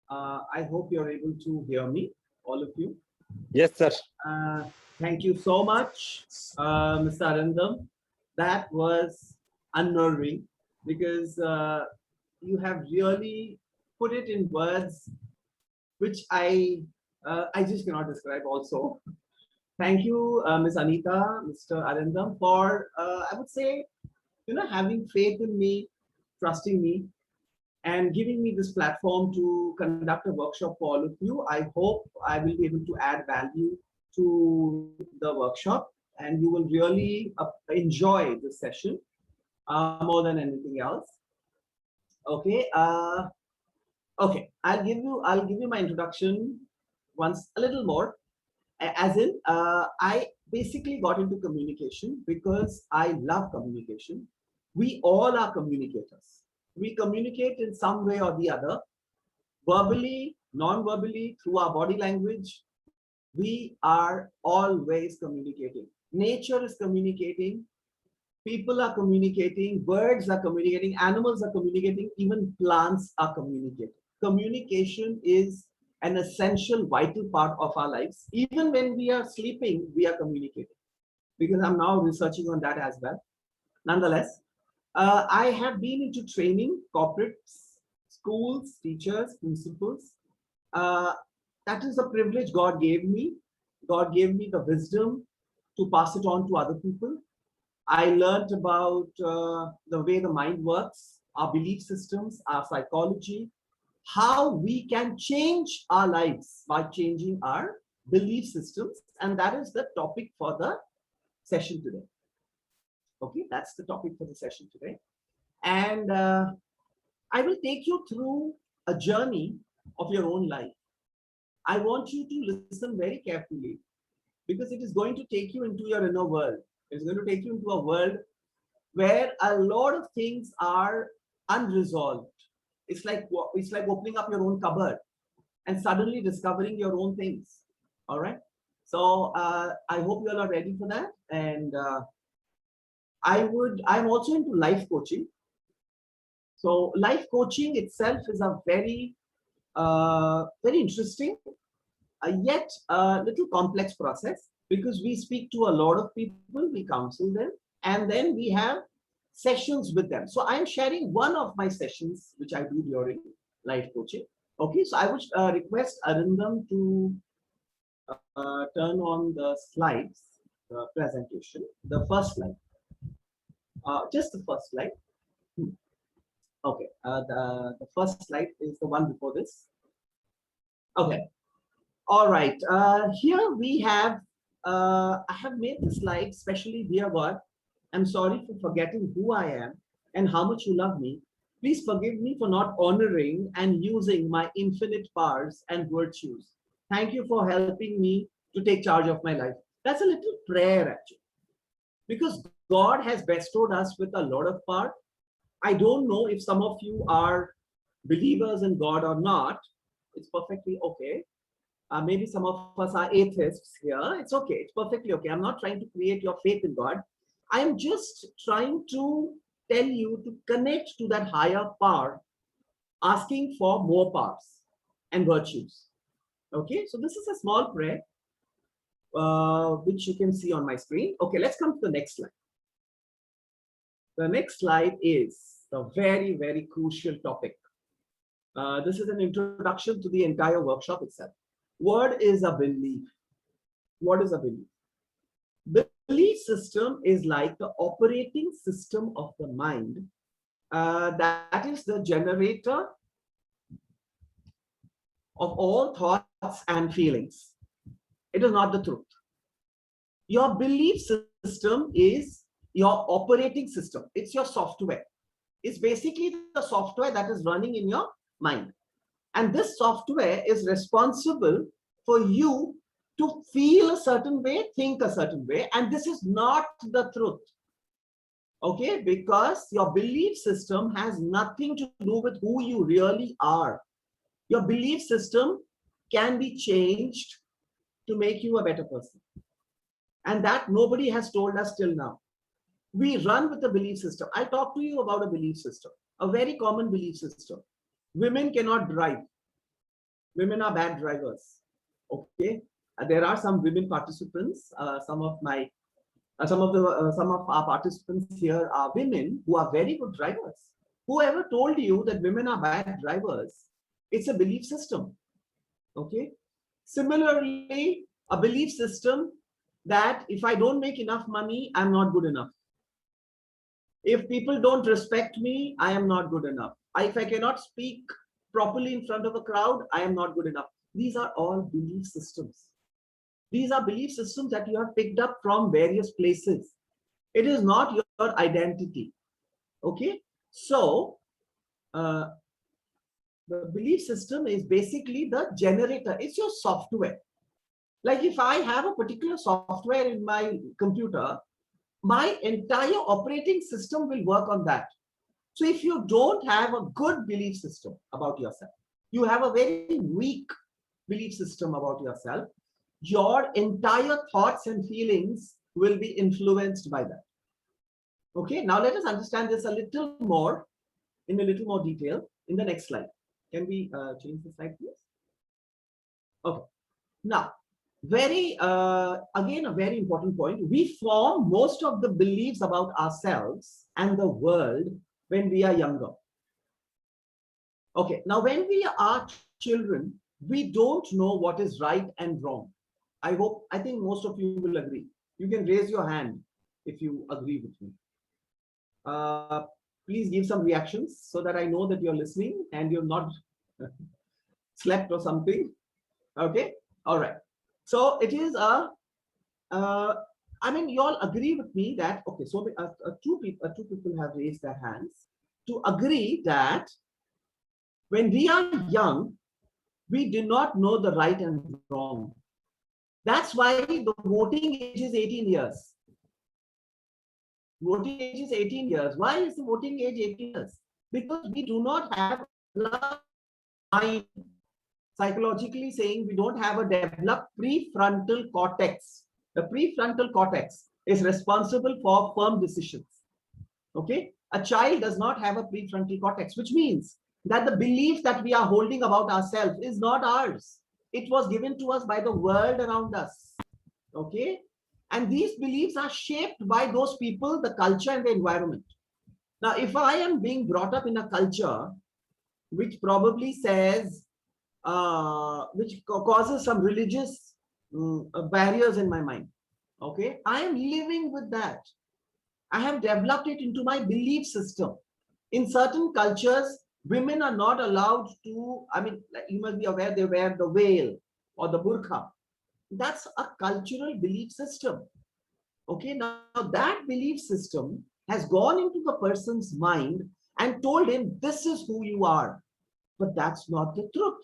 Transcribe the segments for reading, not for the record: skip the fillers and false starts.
I hope you're able to hear me, all of you. Yes, sir. Uh, Thank you so much, Mr. Arindam. That was unnerving because you have really put it in words which I just cannot describe. Also, thank you, Ms. Anita, Mr. Arindam, for I would say having faith in me, trusting me, and giving me this platform to conduct a workshop for all of you. I hope I will be able to add value to the workshop and you will really enjoy this session more than anything else. Okay. Okay. I'll give you my introduction once a little more. As in, I basically got into communication because I love communication. We all are communicators. We communicate in some way or the other, verbally, non-verbally, through our body language. We are always communicating. Nature is communicating, people are communicating, birds are communicating, animals are communicating, even plants are communicating. Communication is an essential, vital part of our lives. Even when we are sleeping, we are communicating, because I'm now researching on that as well. Nonetheless, I have been into training corporates, schools, teachers, principals. Uh, that is a privilege God gave me. God gave me the wisdom to pass it on to other people. I learned about the way the mind works, our belief systems, our psychology, how we can change our lives by changing our belief systems. And that is the topic for the session today. Okay, that's the topic for the session today. And I will take you through a journey of your own life. I want you to listen very carefully because it is going to take you into your inner world. It's going to take you into a world where a lot of things are unresolved. It's like opening up your own cupboard and suddenly discovering your own things. All right. So I hope you all are ready for that. And I'm also into life coaching. So life coaching itself is a very interesting, yet a little complex process because we speak to a lot of people, we counsel them, and then we have sessions with them. So I'm sharing one of my sessions which I do during life coaching. Okay, so I would request Arindam to turn on the slides, the presentation, the first slide, just the first slide. Hmm. Okay, the first slide is the one before this. Okay, all right. Here we have, I have made the slide, especially, dear God, I'm sorry for forgetting who I am and how much you love me. Please forgive me for not honoring and using my infinite powers and virtues. Thank you for helping me to take charge of my life. That's a little prayer, actually, because God has bestowed us with a lot of power. I don't know if some of you are believers in God or not. It's perfectly okay. Maybe some of us are atheists here. It's okay. It's perfectly okay. I'm not trying to create your faith in God. I am just trying to tell you to connect to that higher power, asking for more powers and virtues. Okay, so this is a small prayer which you can see on my screen. Okay, let's come to the next slide. The next slide is the very crucial topic. This is an introduction to the entire workshop itself. What is a belief? What is a belief? Belief system is like the operating system of the mind. That is the generator of all thoughts and feelings. It is not the truth. Your belief system is your operating system. It's your software. It's basically the software that is running in your mind. And this software is responsible for you to feel a certain way, think a certain way, and this is not the truth. Okay, because your belief system has nothing to do with who you really are. Your belief system can be changed to make you a better person. And that nobody has told us till now. We run with a belief system. I'll talk to you about a belief system, a very common belief system. Women cannot drive. women are bad drivers. Okay, there are some women participants. Some of our participants here are women who are very good drivers. Whoever told you that women are bad drivers, it's a belief system. Okay. Similarly, a belief system that if I don't make enough money, I'm not good enough. If people don't respect me, I am not good enough. If I cannot speak properly in front of a crowd, I am not good enough. These are all belief systems. These are belief systems that you have picked up from various places. It is not your identity. Okay. So, uh, the belief system is basically the generator. It's your software. Like if I have a particular software in my computer, my entire operating system will work on that. So if you don't have a good belief system about yourself, you have a very weak belief system about yourself, your entire thoughts and feelings will be influenced by that. Okay, now let us understand this a little more, in a little more detail in the next slide. Can we change the slide, please? Okay. Now, again, a very important point. We form most of the beliefs about ourselves and the world when we are younger. Okay. Now, when we are children, we don't know what is right and wrong. I think most of you will agree. You can raise your hand if you agree with me. Please give some reactions so that I know that you're listening and you're not slept or something. Okay. All right. So it is I mean, you all agree with me that, okay, so two people have raised their hands to agree that when we are young, we do not know the right and wrong. That's why the voting age is 18 years. Voting age is 18 years. Why is the voting age 18 years? Because we do not have a mind. Psychologically saying, we don't have a developed prefrontal cortex. The prefrontal cortex is responsible for firm decisions. Okay, a child does not have a prefrontal cortex, which means that the belief that we are holding about ourselves is not ours. It was given to us by the world around us. Okay, and these beliefs are shaped by those people, the culture, and the environment. Now, if I am being brought up in a culture which probably says, which causes some religious barriers in my mind. Okay, I am living with that. I have developed it into my belief system. In certain cultures, women are not allowed to, I mean, you must be aware, they wear the veil or the burqa. That's a cultural belief system. Okay, now that belief system has gone into the person's mind and told him, this is who you are. But that's not the truth.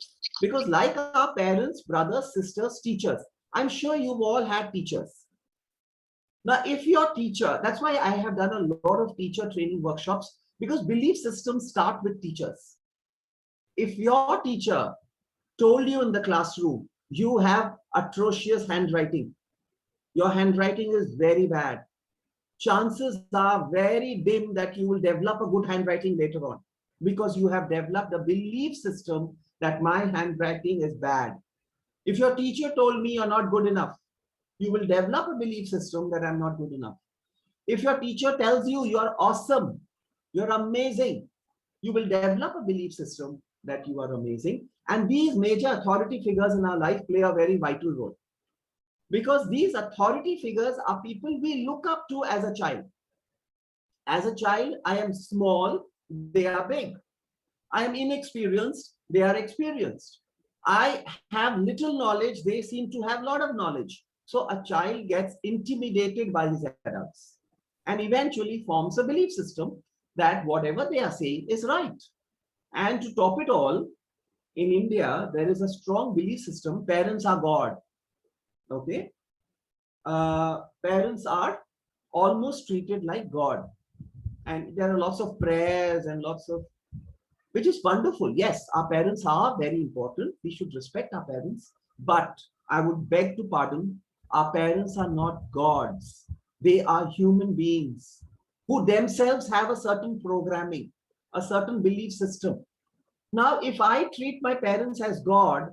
Because like our parents, brothers, sisters, teachers, I'm sure you've all had teachers. Now, if your teacher, that's why I have done a lot of teacher training workshops, because belief systems start with teachers. If your teacher told you in the classroom, you have atrocious handwriting, your handwriting is very bad, chances are very dim that you will develop a good handwriting later on, because you have developed a belief system that my handwriting is bad. If your teacher told me you're not good enough, you will develop a belief system that I'm not good enough. If your teacher tells you you're awesome, you're amazing, you will develop a belief system that you are amazing. And these major authority figures in our life play a very vital role. Because these authority figures are people we look up to as a child. As a child, I am small, they are big. I am inexperienced, they are experienced. I have little knowledge, they seem to have a lot of knowledge. So a child gets intimidated by his adults and eventually forms a belief system that whatever they are saying is right. And to top it all, in India, there is a strong belief system, parents are God. Okay? Parents are almost treated like God. And there are lots of prayers and lots of, which is wonderful. Yes, our parents are very important. We should respect our parents. But I would beg to pardon, our parents are not gods. They are human beings who themselves have a certain programming, a certain belief system. Now, if I treat my parents as God,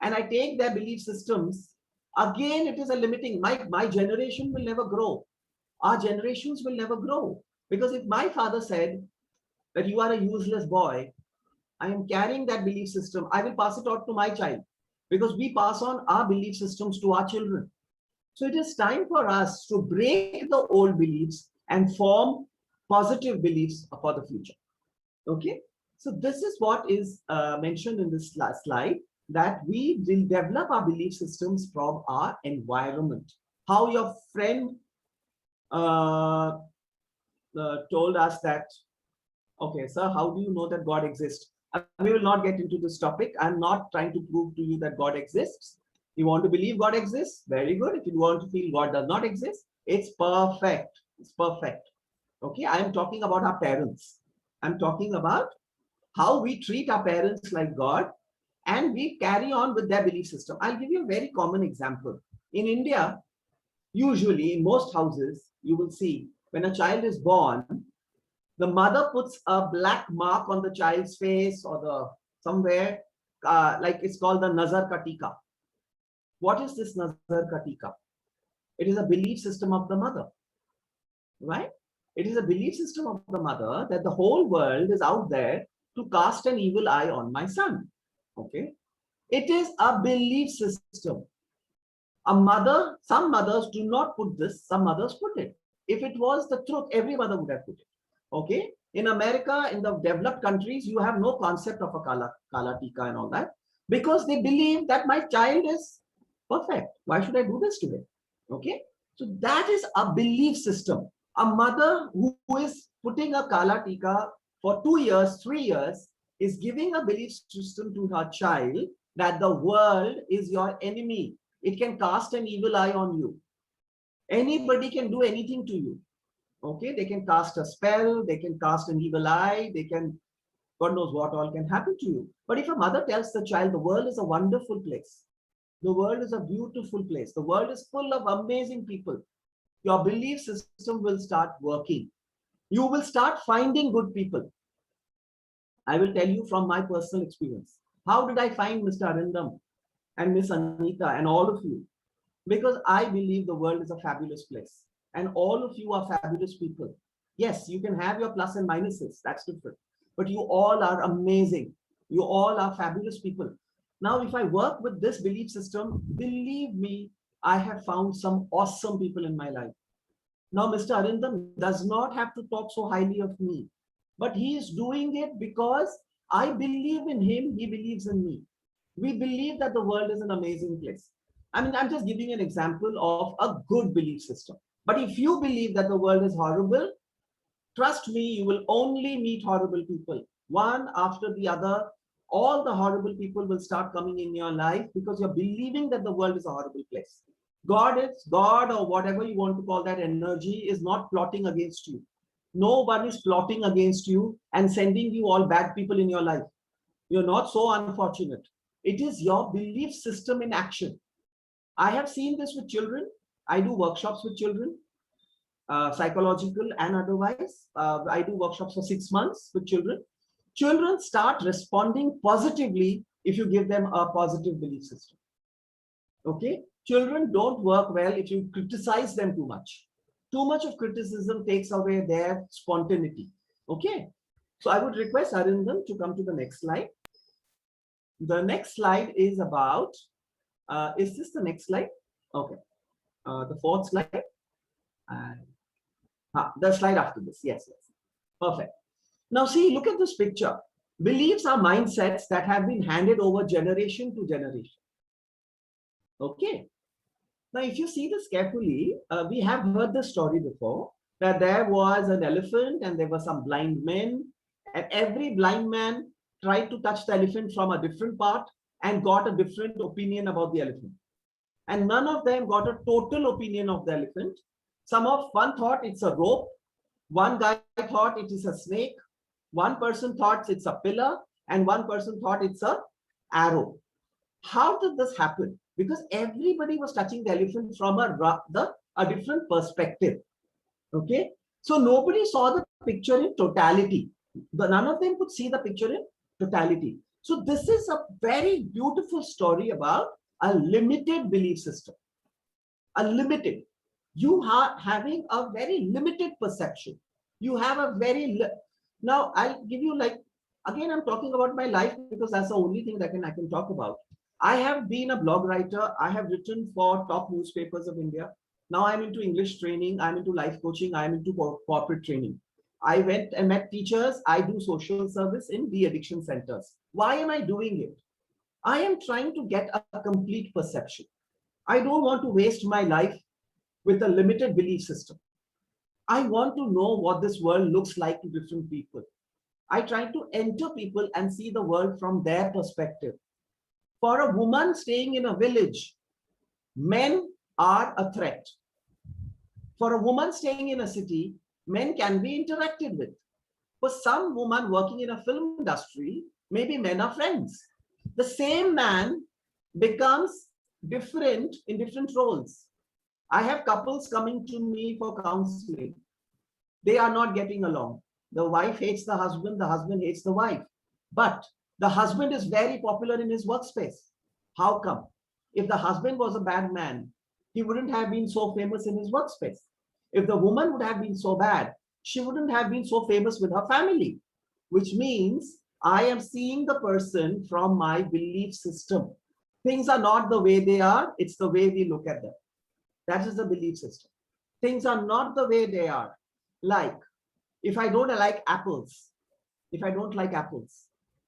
and I take their belief systems, again, it is a limiting. My generation will never grow. Our generations will never grow. Because if my father said that you are a useless boy, I am carrying that belief system, I will pass it on to my child, because we pass on our belief systems to our children. So it is time for us to break the old beliefs and form positive beliefs for the future. Okay. So this is what is mentioned in this last slide, that we will develop our belief systems from our environment. How your friend uh, told us that, okay, sir, how do you know that God exists? We will not get into this topic. I'm not trying to prove to you that God exists. You want to believe God exists? Very good. If you want to feel God does not exist, it's perfect. It's perfect. Okay, I'm talking about our parents. I'm talking about how we treat our parents like God, and we carry on with their belief system. I'll give you a very common example. In India, usually in most houses, you will see when a child is born, the mother puts a black mark on the child's face or the somewhere, like it's called the Nazar Katika. What is this Nazar Katika? It is a belief system of the mother, right? It is a belief system of the mother that the whole world is out there to cast an evil eye on my son. Okay. It is a belief system. A mother, some mothers do not put this, some mothers put it. If it was the truth, every mother would have put it. Okay. In America, in the developed countries, you have no concept of a kala tika and all that, because they believe that my child is perfect. Why should I do this to him? Okay. So that is a belief system. A mother who is putting a kala tika for 2 years, 3 years, is giving a belief system to her child that the world is your enemy. It can cast an evil eye on you. Anybody can do anything to you. Okay, they can cast a spell, they can cast an evil eye, they can, God knows what all can happen to you. But if a mother tells the child, the world is a wonderful place, the world is a beautiful place, the world is full of amazing people, your belief system will start working. You will start finding good people. I will tell you from my personal experience. How did I find Mr. Arindam and Miss Anita and all of you? Because I believe the world is a fabulous place. And all of you are fabulous people. Yes, you can have your plus and minuses, that's different. But you all are amazing. You all are fabulous people. Now, if I work with this belief system, believe me, I have found some awesome people in my life. Now, Mr. Arindam does not have to talk so highly of me, but he is doing it because I believe in him, he believes in me. We believe that the world is an amazing place. I mean, I'm just giving an example of a good belief system. But if you believe that the world is horrible, trust me, you will only meet horrible people, one after the other. All the horrible people will start coming in your life because you're believing that the world is a horrible place. God or whatever you want to call that energy is not plotting against you. No one is plotting against you and sending you all bad people in your life. You're not so unfortunate. It is your belief system in action. I have seen this with children. I do workshops with children, psychological and otherwise. I do workshops for 6 months with children. Children start responding positively if you give them a positive belief system. Okay? Children don't work well if you criticize them too much. Too much of criticism takes away their spontaneity. Okay? So I would request Arindam to come to the next slide. The next slide is about, is this the next slide? Okay. The fourth slide. The slide after this. Yes, yes. Perfect. Now see, look at this picture. Beliefs are mindsets that have been handed over generation to generation. Okay. Now, if you see this carefully, we have heard this story before, that there was an elephant and there were some blind men, and every blind man tried to touch the elephant from a different part and got a different opinion about the elephant. And none of them got a total opinion of the elephant. One thought it's a rope, one guy thought it is a snake, one person thought it's a pillar, and one person thought it's a arrow. How did this happen? Because everybody was touching the elephant from a different perspective. Okay, so nobody saw the picture in totality. None of them could see the picture in totality. So this is a very beautiful story about a limited belief system. A limited. You are having a very limited perception. You have a very now I'll give you like, again I'm talking about my life because that's the only thing that I can talk about. I have been a blog writer. I have written for top newspapers of India. Now I'm into English training. I'm into life coaching. I'm into corporate training. I went and met teachers. I do social service in de-addiction centers. Why am I doing it? I am trying to get a complete perception. I don't want to waste my life with a limited belief system. I want to know what this world looks like to different people. I try to enter people and see the world from their perspective. For a woman staying in a village, men are a threat. For a woman staying in a city, men can be interacted with. For some woman working in a film industry, maybe men are friends. The same man becomes different in different roles. I have couples coming to me for counseling. They are not getting along. The wife hates the husband hates the wife. But the husband is very popular in his workspace. How come? If the husband was a bad man, he wouldn't have been so famous in his workspace. If the woman would have been so bad, she wouldn't have been so famous with her family, which means I am seeing the person from my belief system. Things are not the way they are, it's the way we look at them. That is the belief system. Things are not the way they are. Like, if I don't like apples, if I don't like apples,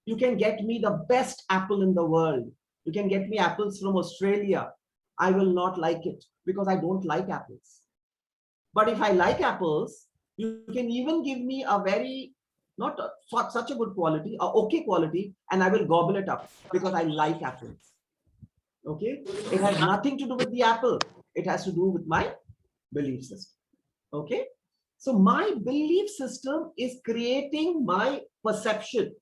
you can get me the best apple in the world. You can get me apples from Australia. I will not like it because I don't like apples. But if I like apples, you can even give me a very, not a, such a good quality, a okay quality, and I will gobble it up because I like apples. Okay? It has nothing to do with the apple. It has to do with my belief system. Okay? So my belief system is creating my perception.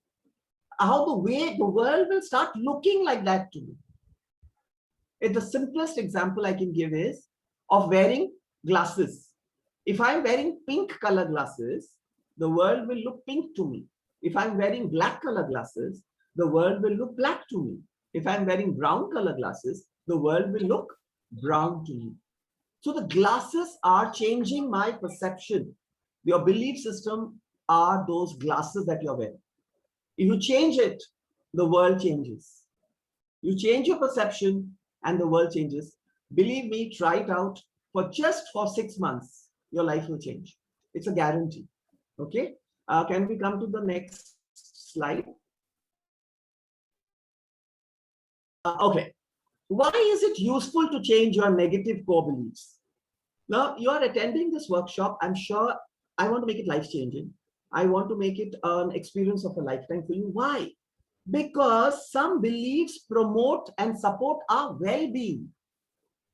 How the way the world will start looking like that to me. The simplest example I can give is of wearing glasses. If I'm wearing pink color glasses, the world will look pink to me. If I'm wearing black color glasses, the world will look black to me. If I'm wearing brown color glasses, the world will look brown to me. So the glasses are changing my perception. Your belief system are those glasses that you're wearing. If you change it, the world changes. You change your perception and the world changes. Believe me, try it out for 6 months. Your life will change. It's a guarantee. Okay. Can we come to the next slide? Okay. Why is it useful to change your negative core beliefs? Now, you are attending this workshop. I'm sure I want to make it life-changing. I want to make it an experience of a lifetime for you. Why? Because some beliefs promote and support our well-being.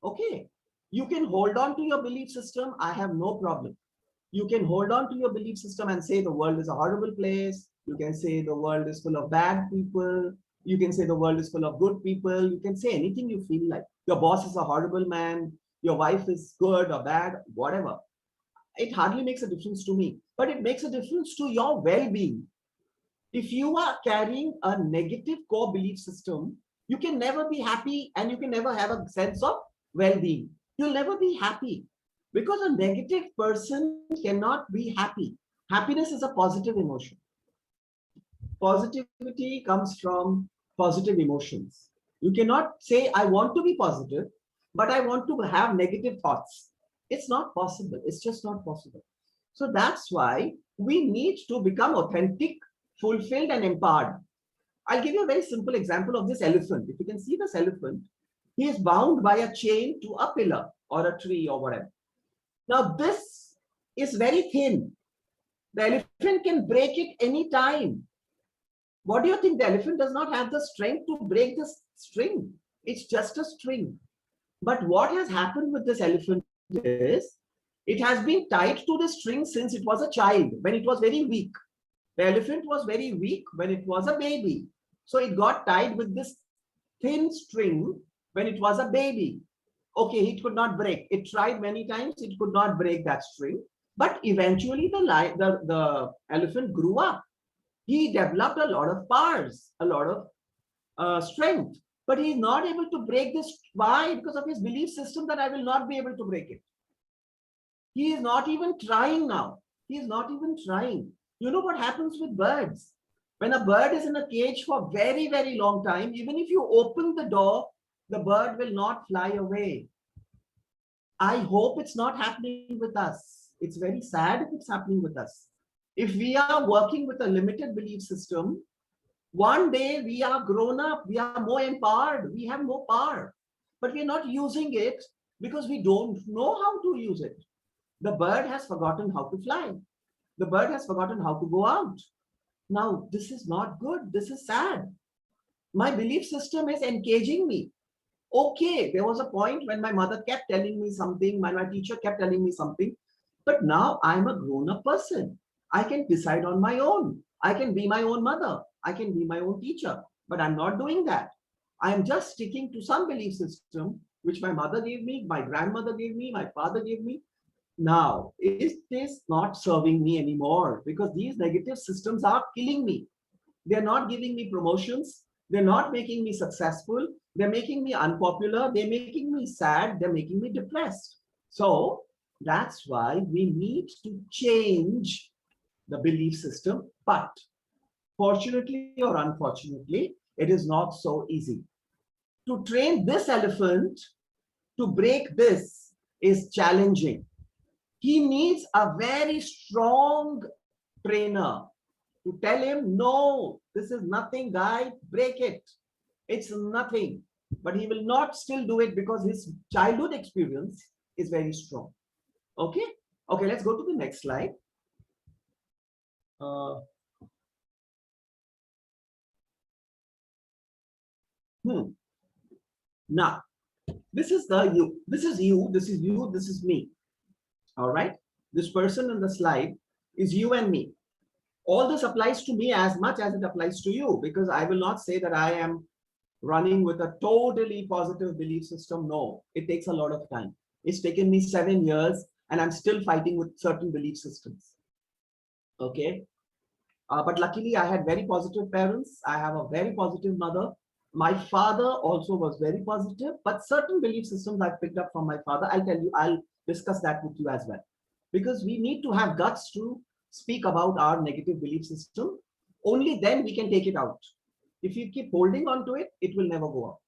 Okay. You can hold on to your belief system. I have no problem. You can hold on to your belief system and say the world is a horrible place. You can say the world is full of bad people. You can say the world is full of good people. You can say anything you feel like. Your boss is a horrible man. Your wife is good or bad, whatever. It hardly makes a difference to me, but it makes a difference to your well-being. If you are carrying a negative core belief system, you can never be happy and you can never have a sense of well-being. You'll never be happy because a negative person cannot be happy. Happiness is a positive emotion. Positivity comes from positive emotions. You cannot say, I want to be positive, but I want to have negative thoughts. It's not possible. It's just not possible. So that's why we need to become authentic, fulfilled, and empowered. I'll give you a very simple example of this elephant. If you can see this elephant, he is bound by a chain to a pillar or a tree or whatever. Now, this is very thin. The elephant can break it anytime. What do you think? The elephant does not have the strength to break this string. It's just a string. But what has happened with this elephant is it has been tied to the string since it was a child, when it was very weak. The elephant was very weak when it was a baby. So it got tied with this thin string when it was a baby. Okay, it could not break. It tried many times, it could not break that string. But eventually the elephant grew up. He developed a lot of powers, a lot of strength, but he is not able to break this. Why? Because of his belief system that I will not be able to break it. He is not even trying now. He is not even trying. You know what happens with birds? When a bird is in a cage for very, very long time, even if you open the door, the bird will not fly away. I hope it's not happening with us. It's very sad if it's happening with us. If we are working with a limited belief system, one day we are grown up, we are more empowered, we have more power, but we're not using it because we don't know how to use it. The bird has forgotten how to fly. The bird has forgotten how to go out. Now, this is not good. This is sad. My belief system is engaging me. Okay, there was a point when my mother kept telling me something, my teacher kept telling me something, but now I'm a grown-up person. I can decide on my own. I can be my own mother. I can be my own teacher, but I'm not doing that. I'm just sticking to some belief system which my mother gave me, my grandmother gave me, my father gave me. Now, it is not serving me anymore because these negative systems are killing me. They're not giving me promotions. They're not making me successful. They're making me unpopular. They're making me sad. They're making me depressed. So that's why we need to change the belief system. But fortunately or unfortunately, it is not so easy. To train this elephant to break this is challenging. He needs a very strong trainer to tell him, no, this is nothing, guy, break it. It's nothing. But he will not still do it because his childhood experience is very strong. Okay? Okay, let's go to the next slide. Now, this is the you. This is you. This is you. This is me. All right? This person in the slide is you and me. All this applies to me as much as it applies to you, because I will not say that I am running with a totally positive belief system. No, it takes a lot of time. It's taken me 7 years and I'm still fighting with certain belief systems. Okay. But luckily I had very positive parents. I have a very positive mother. My father also was very positive, but certain belief systems I picked up from my father. I'll tell you, I'll discuss that with you as well, because we need to have guts to speak about our negative belief system. Only then we can take it out. If you keep holding on to it, it will never go out.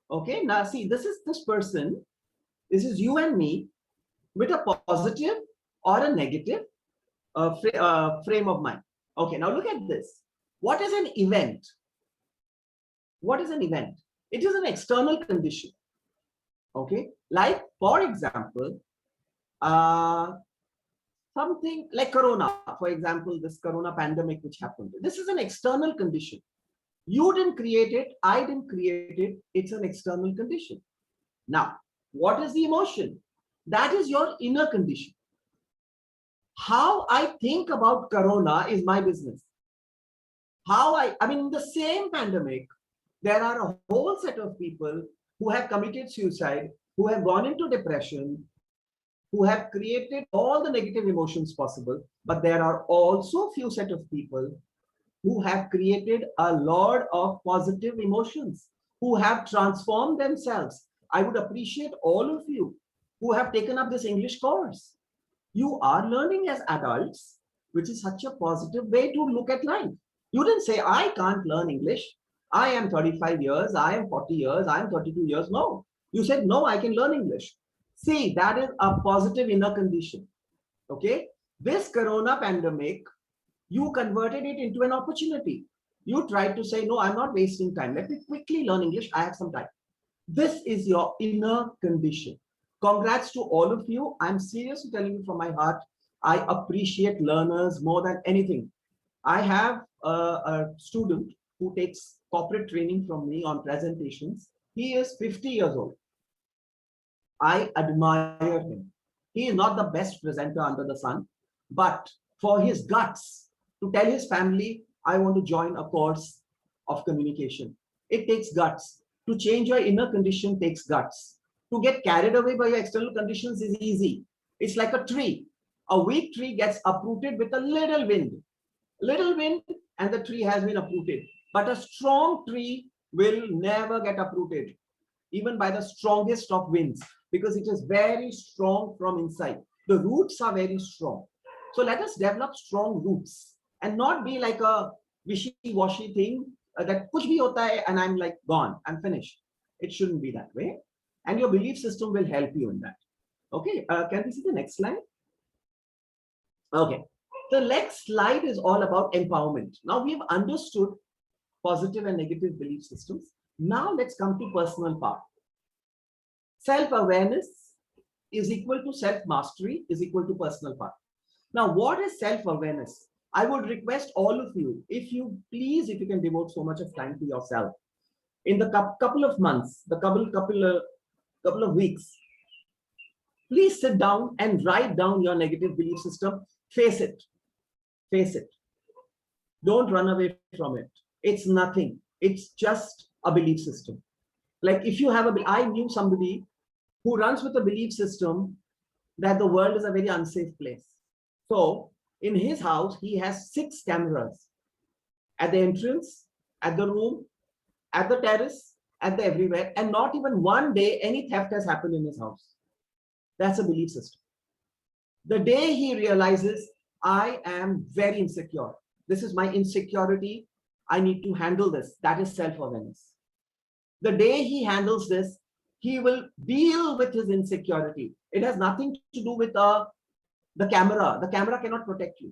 Okay, now see, this is this person. This is you and me with a positive or a negative frame of mind. Okay, now look at this. What is an event? What is an event? It is an external condition. Okay, like for example, something like Corona, for example, this Corona pandemic which happened. This is an external condition. You didn't create it. I didn't create it. It's an external condition. Now, what is the emotion? That is your inner condition. How I think about Corona is my business. I mean, in the same pandemic, there are a whole set of people who have committed suicide, who have gone into depression, who have created all the negative emotions possible. But there are also few set of people who have created a lot of positive emotions, who have transformed themselves. I would appreciate all of you who have taken up this English course. You are learning as adults, which is such a positive way to look at life. You didn't say, I can't learn English. I am 35 years, I am 40 years, I am 32 years. No, you said, no, I can learn English. See, that is a positive inner condition. Okay, this Corona pandemic, you converted it into an opportunity. You tried to say, no, I'm not wasting time. Let me quickly learn English. I have some time. This is your inner condition. Congrats to all of you. I'm seriously telling you from my heart, I appreciate learners more than anything. I have a student who takes corporate training from me on presentations. He is 50 years old. I admire him. He is not the best presenter under the sun, but for his guts to tell his family, I want to join a course of communication. It takes guts. To change your inner condition takes guts. To get carried away by your external conditions is easy. It's like a tree. A weak tree gets uprooted with a little wind. Little wind and the tree has been uprooted. But a strong tree will never get uprooted, even by the strongest of winds, because it is very strong from inside. The roots are very strong. So let us develop strong roots and not be like a wishy-washy thing that kuch bhi hota hai and I'm like gone, I'm finished. It shouldn't be that way. And your belief system will help you in that. Okay, can we see the next slide? Okay, the next slide is all about empowerment. Now we've understood positive and negative belief systems. Now let's come to personal part. Self-awareness is equal to self-mastery is equal to personal part. Now, what is self-awareness? I would request all of you, if you please, if you can devote so much of time to yourself, in the couple of months, the couple of weeks, please sit down and write down your negative belief system. Face it. Face it. Don't run away from it. It's nothing. It's just a belief system. Like if you have I knew somebody who runs with a belief system that the world is a very unsafe place. So in his house, he has 6 cameras at the entrance, at the room, at the terrace, at the everywhere, and not even one day any theft has happened in his house. That's a belief system. The day he realizes, I am very insecure. This is my insecurity. I need to handle this. That is self-awareness. The day he handles this, he will deal with his insecurity. It has nothing to do with the camera. The camera cannot protect you.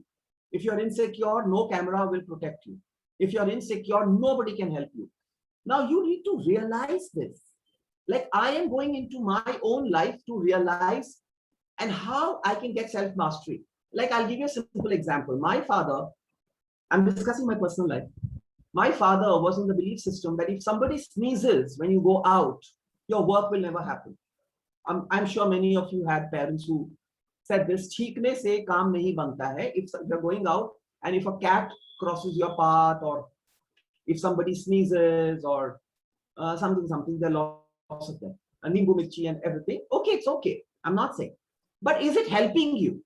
If you're insecure, no camera will protect you. If you're insecure, nobody can help you. Now you need to realize this. Like I am going into my own life to realize and how I can get self-mastery. Like I'll give you a simple example. My father, I'm discussing my personal life. My father was in the belief system that if somebody sneezes when you go out, your work will never happen. I'm sure many of you had parents who said this, cheekne se kaam nahi banta hai. If you're going out and if a cat crosses your path or if somebody sneezes or something, they're lost of them. Nimbu mirchi and everything. Okay, it's okay. I'm not saying. But is it helping you?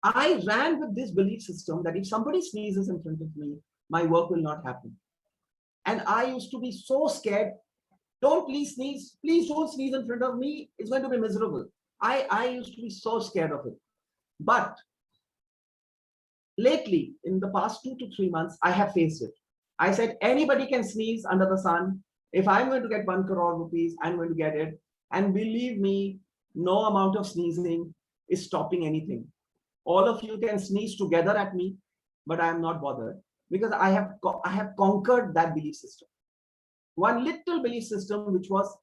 I ran with this belief system that if somebody sneezes in front of me, my work will not happen. And I used to be so scared. Don't please sneeze. Please don't sneeze in front of me. It's going to be miserable. I used to be so scared of it. But lately, in the past 2 to 3 months, I have faced it. I said, anybody can sneeze under the sun. If I'm going to get 1 crore rupees, I'm going to get it. And believe me, no amount of sneezing is stopping anything. All of you can sneeze together at me, but I am not bothered because I have conquered that belief system. One little belief system which was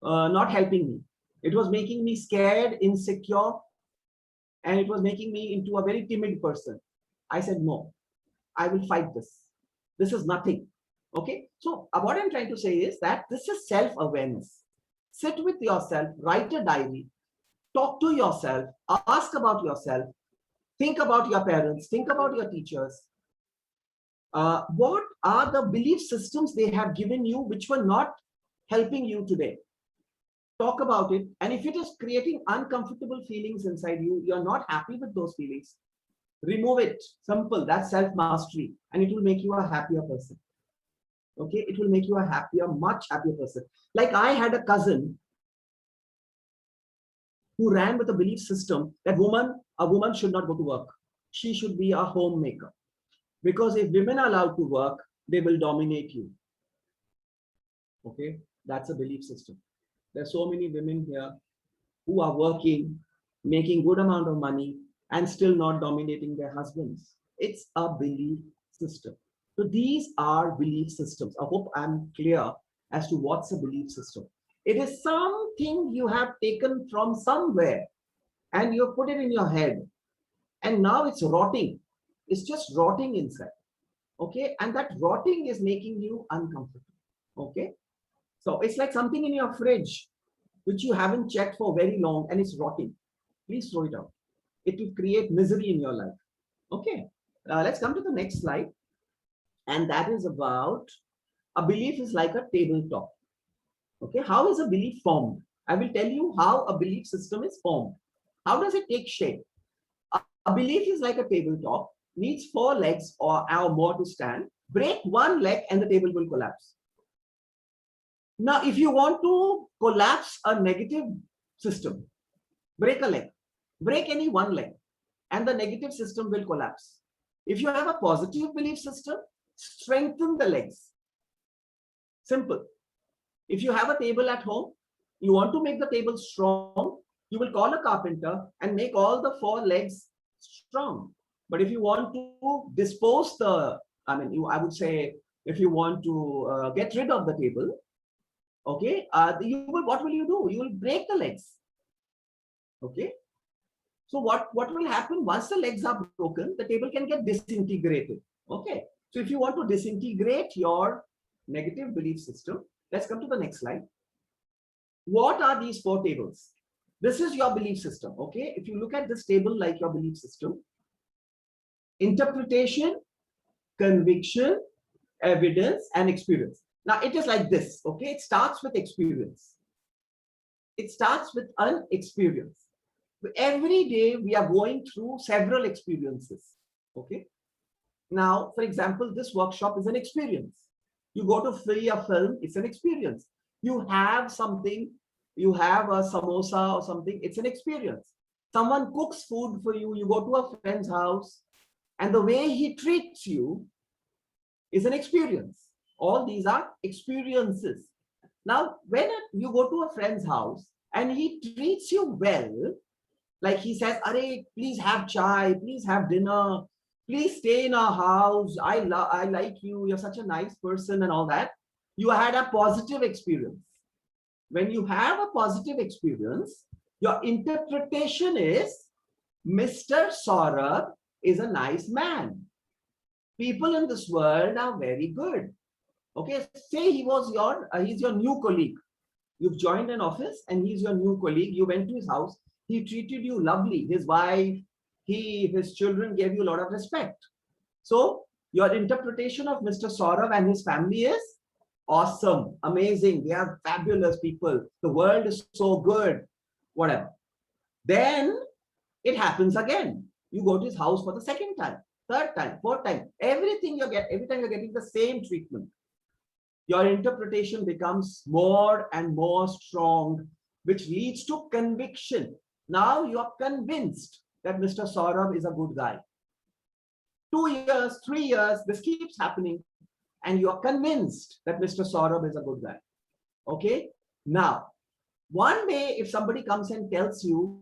not helping me. It was making me scared, insecure, and it was making me into a very timid person. I said, no, I will fight this. This is nothing. Okay. So what I'm trying to say is that this is self-awareness. Sit with yourself, write a diary, talk to yourself, ask about yourself, think about your parents, think about your teachers. What are the belief systems they have given you which were not helping you today? Talk about it. And if it is creating uncomfortable feelings inside you, you're not happy with those feelings, remove it. Simple. That's self-mastery. And it will make you a happier person. Okay. It will make you a happier, much happier person. Like I had a cousin who ran with a belief system that a woman should not go to work. She should be a homemaker. Because if women are allowed to work, they will dominate you. Okay, that's a belief system. There's so many women here who are working, making good amount of money, and still not dominating their husbands. It's a belief system. So these are belief systems. I hope I'm clear as to what's a belief system. It is something you have taken from somewhere and you put it in your head. And now it's rotting. It's just rotting inside. Okay. And that rotting is making you uncomfortable. Okay. So it's like something in your fridge, which you haven't checked for very long and it's rotting. Please throw it out. It will create misery in your life. Okay. Let's come to the next slide. And that is about a belief is like a tabletop. Okay. How is a belief formed? I will tell you how a belief system is formed. How does it take shape? A belief is like a tabletop. needs 4 legs or more to stand. Break one leg and the table will collapse. Now, if you want to collapse a negative system, break a leg, break any one leg, and the negative system will collapse. If you have a positive belief system, strengthen the legs. Simple. If you have a table at home, you want to make the table strong, you will call a carpenter and make all the 4 legs strong. But if you want to dispose the, I would say, if you want to get rid of the table, okay, what will you do? You will break the legs. Okay. So what will happen once the legs are broken, the table can get disintegrated. Okay. So if you want to disintegrate your negative belief system, let's come to the next slide. What are these 4 tables? This is your belief system. Okay. If you look at this table like your belief system, interpretation, conviction, evidence, and experience. Now it is like this. Okay. It starts with experience. It starts with an experience. Every day we are going through several experiences. Okay. Now, for example, this workshop is an experience. You go to see a film, it's an experience. You have something, you have a samosa or something, it's an experience. Someone cooks food for you, you go to a friend's house, and the way he treats you is an experience. All these are experiences. Now, when you go to a friend's house and he treats you well, like he says, "Arey, please have chai, please have dinner, please stay in our house. I like you. You're such a nice person," and all that. You had a positive experience. When you have a positive experience, your interpretation is, Mr. Saurabh is a nice man. People in this world are very good. Okay, say he's your new colleague. You've joined an office and he's your new colleague. You went to his house. He treated you lovely. His wife, his children gave you a lot of respect. So your interpretation of Mr. Saurabh and his family is awesome, amazing. They are fabulous people. The world is so good, whatever. Then it happens again. You go to his house for the second time, third time, fourth time. Every time you're getting the same treatment. Your interpretation becomes more and more strong, which leads to conviction. Now you are convinced that Mr. Saurabh is a good guy. 2 years, 3 years, this keeps happening, and you are convinced that Mr. Saurabh is a good guy. Okay? Now, one day, if somebody comes and tells you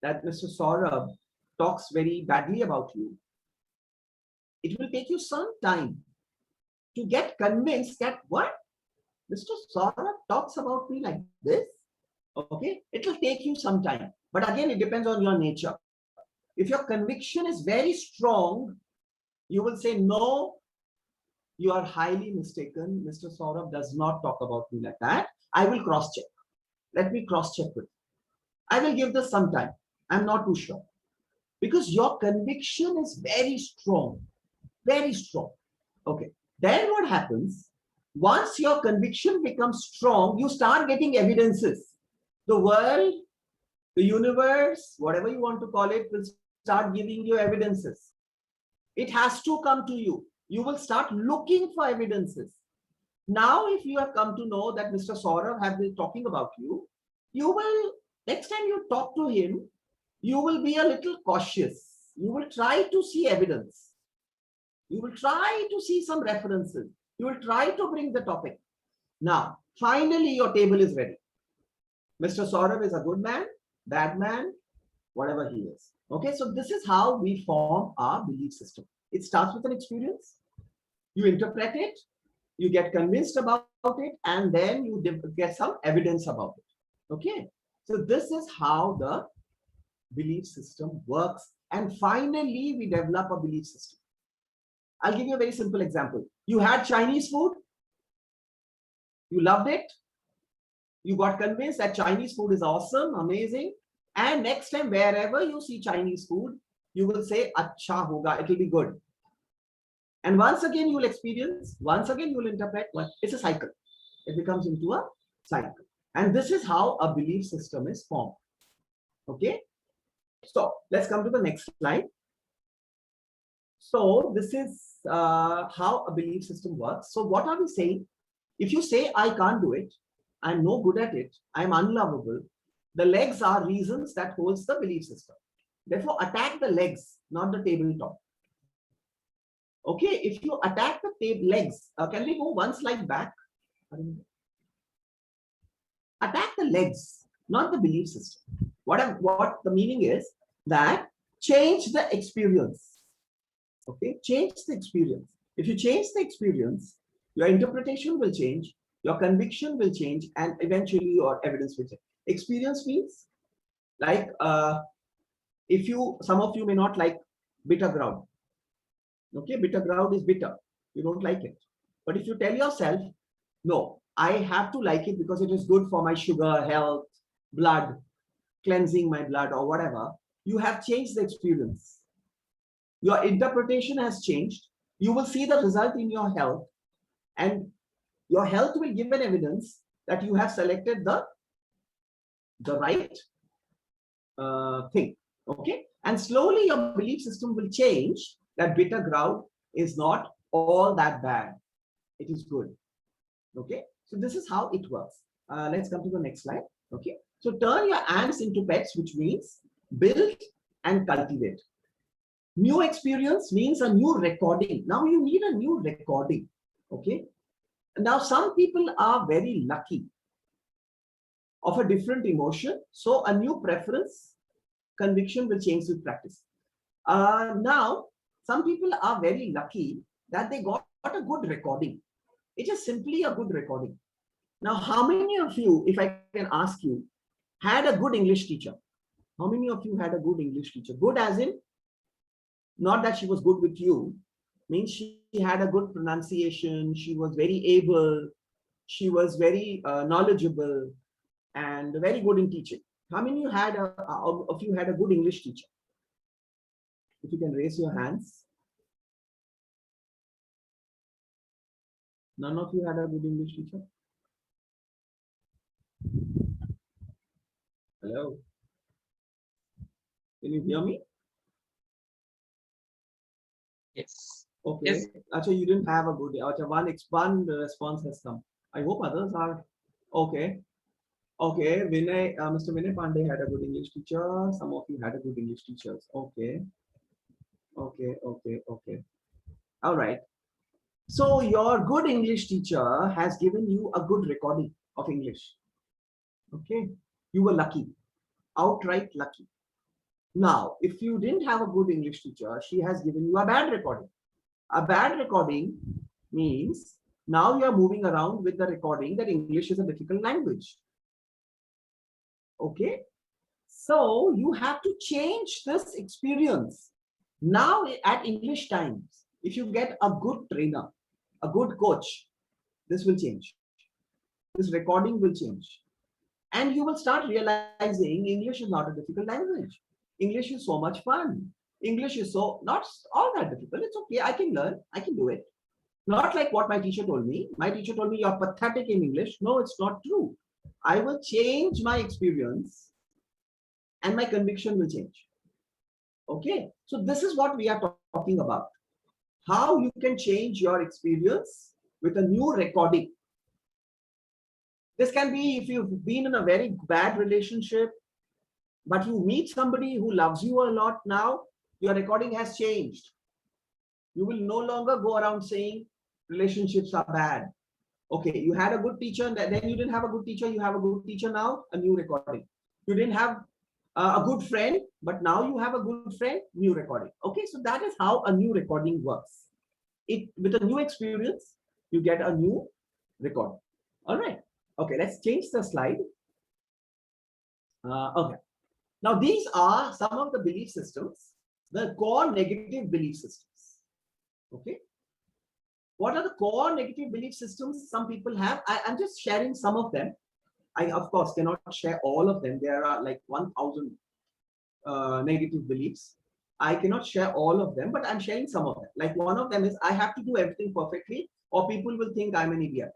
that Mr. Saurabh talks very badly about you, it will take you some time to get convinced that, what? Mr. Saurabh talks about me like this? Okay? It will take you some time. But again, it depends on your nature. If your conviction is very strong, you will say, no, you are highly mistaken. Mr. Saurabh does not talk about me like that. I will cross-check. Let me cross-check with you. I will give this some time. I'm not too sure. Because your conviction is very strong. Very strong. Okay. Then what happens? Once your conviction becomes strong, you start getting evidences. The world, the universe, whatever you want to call it, will start giving you evidences. It has to come to you. You will start looking for evidences. Now, if you have come to know that Mr. Saurabh has been talking about you, you will, next time you talk to him, you will be a little cautious. You will try to see evidence. You will try to see some references. You will try to bring the topic. Now, finally, your table is ready. Mr. Saurabh is a good man, bad man, whatever he is. Okay, so this is how we form our belief system. It starts with an experience. You interpret it, you get convinced about it, and then you get some evidence about it. Okay, so this is how the belief system works. And finally, we develop a belief system. I'll give you a very simple example. You had Chinese food. You loved it. You got convinced that Chinese food is awesome, amazing. And next time, wherever you see Chinese food, you will say, "Acha hoga," it will be good. And once again, you will experience, once again, you will interpret. It's a cycle. It becomes into a cycle. And this is how a belief system is formed. Okay. So let's come to the next slide. So this is how a belief system works. So what are we saying? If you say, I can't do it, I'm no good at it, I'm unlovable, the legs are reasons that holds the belief system. Therefore, attack the legs, not the tabletop. Okay, if you attack the legs, can we go one slide back? Attack the legs, not the belief system. What the meaning is that change the experience. Okay, change the experience. If you change the experience, your interpretation will change, your conviction will change, and eventually your evidence will change. Experience means like if you, some of you may not like bitter ground. Okay, bitter ground is bitter. You don't like it. But if you tell yourself, no, I have to like it because it is good for my sugar, health, blood, cleansing my blood or whatever, you have changed the experience. Your interpretation has changed. You will see the result in your health, and your health will give an evidence that you have selected the right thing. Okay, and slowly your belief system will change that bitter ground is not all that bad. It is good. Okay, so this is how it works. Let's come to the next slide. Okay, so turn your ants into pets, which means build and cultivate. New experience means a new recording. Now you need a new recording. Okay, now some people are very lucky of a different emotion, so a new preference, conviction will change with practice. Now some people are very lucky that they got a good recording. It is simply a good recording. Now, how many of you, if I can ask you, had a good English teacher? How many of you had a good English teacher? Good as in, not that she was good with you, means she had a good pronunciation, she was very able, she was very knowledgeable, and very good in teaching. How many of you had a good English teacher? If you can raise your hands. None of you had a good English teacher? Hello? Can you hear me? Yes. Okay. Yes. Actually, you didn't have a good. One response has come. I hope others are okay. Okay. Vinay, Mr. Vinay Pandey had a good English teacher. Some of you had a good English teachers. Okay. Okay. Okay. Okay. All right. So your good English teacher has given you a good recording of English. Okay. You were lucky, outright lucky. Now, if you didn't have a good English teacher, she has given you a bad recording. A bad recording means now you are moving around with the recording that English is a difficult language. Okay, so you have to change this experience. Now at English Times, if you get a good trainer, a good coach, this will change. This recording will change. And you will start realizing English is not a difficult language. English is so much fun. English is so not all that difficult. It's okay. I can learn. I can do it. Not like what my teacher told me. My teacher told me you're pathetic in English. No, it's not true. I will change my experience and my conviction will change. Okay. So this is what we are talking about. How you can change your experience with a new recording. This can be if you've been in a very bad relationship, but you meet somebody who loves you a lot now, your recording has changed. You will no longer go around saying relationships are bad. Okay, you had a good teacher, then you didn't have a good teacher, you have a good teacher now, a new recording. You didn't have a good friend, but now you have a good friend, new recording. Okay, so that is how a new recording works. With a new experience, you get a new recording. All right. Okay, let's change the slide. Okay. Now, these are some of the belief systems, the core negative belief systems. Okay. What are the core negative belief systems some people have? I'm just sharing some of them. I, of course, cannot share all of them. There are like 1,000 negative beliefs. I cannot share all of them, but I'm sharing some of them. Like one of them is I have to do everything perfectly or people will think I'm an idiot.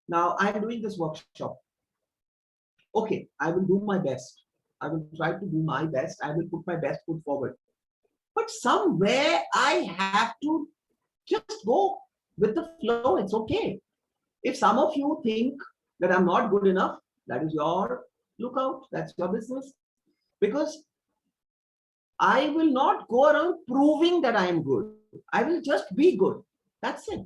Now, I'm doing this workshop. Okay, I will do my best. I will try to do my best. I will put my best foot forward. But somewhere I have to just go with the flow. It's okay. If some of you think that I'm not good enough, that is your lookout. That's your business. Because I will not go around proving that I am good. I will just be good. That's it.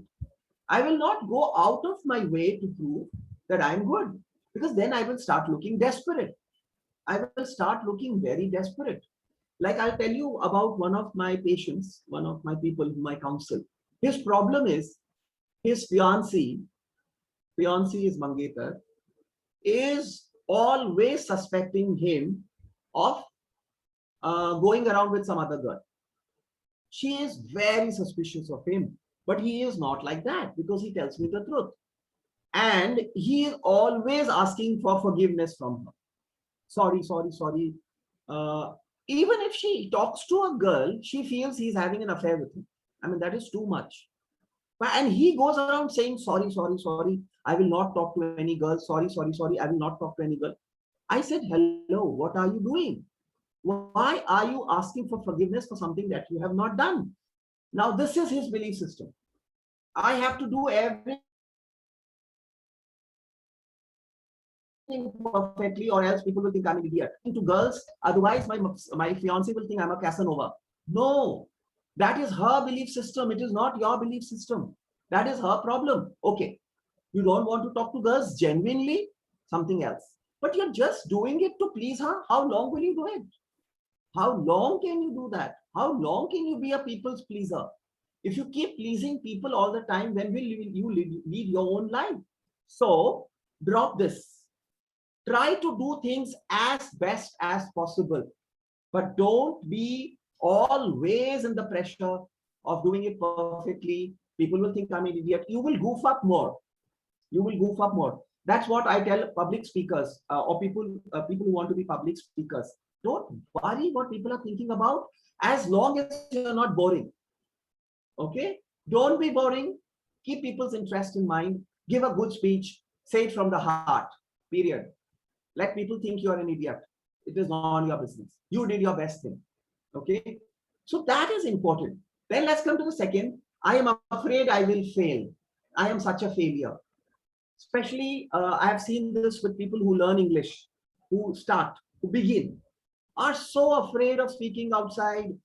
I will not go out of my way to prove that I'm good. Because then I will start looking desperate. I will start looking very desperate. Like I'll tell you about one of my patients, one of my people whom I counsel. His problem is his fiancée is Mangetar, is always suspecting him of going around with some other girl. She is very suspicious of him, but he is not like that because he tells me the truth. And he is always asking for forgiveness from her. Sorry, sorry, sorry. Uh, Even if she talks to a girl, she feels he's having an affair with him. I mean, that is too much. And he goes around saying, sorry, sorry, sorry. I will not talk to any girl. Sorry, sorry, sorry. I will not talk to any girl. I said, hello, what are you doing? Why are you asking for forgiveness for something that you have not done? Now, this is his belief system. I have to do everything perfectly, or else people will think I'm an idiot. To girls, otherwise my fiance will think I'm a Casanova. No, that is her belief system. It is not your belief system. That is her problem. Okay, you don't want to talk to girls genuinely, something else. But you're just doing it to please her. How long will you do it? How long can you do that? How long can you be a people's pleaser? If you keep pleasing people all the time, when will you lead your own life? So drop this. Try to do things as best as possible, but don't be always in the pressure of doing it perfectly. People will think I'm an idiot. You will goof up more. You will goof up more. That's what I tell public speakers or people who want to be public speakers. Don't worry what people are thinking about as long as you're not boring. Okay? Don't be boring. Keep people's interest in mind. Give a good speech. Say it from the heart. Period. Let people think you are an idiot. It is none of your business. You did your best thing. Okay? So that is important. Then let's come to the second. I am afraid I will fail. I am such a failure. Especially, I have seen this with people who learn English, who start, who begin, are so afraid of speaking outside.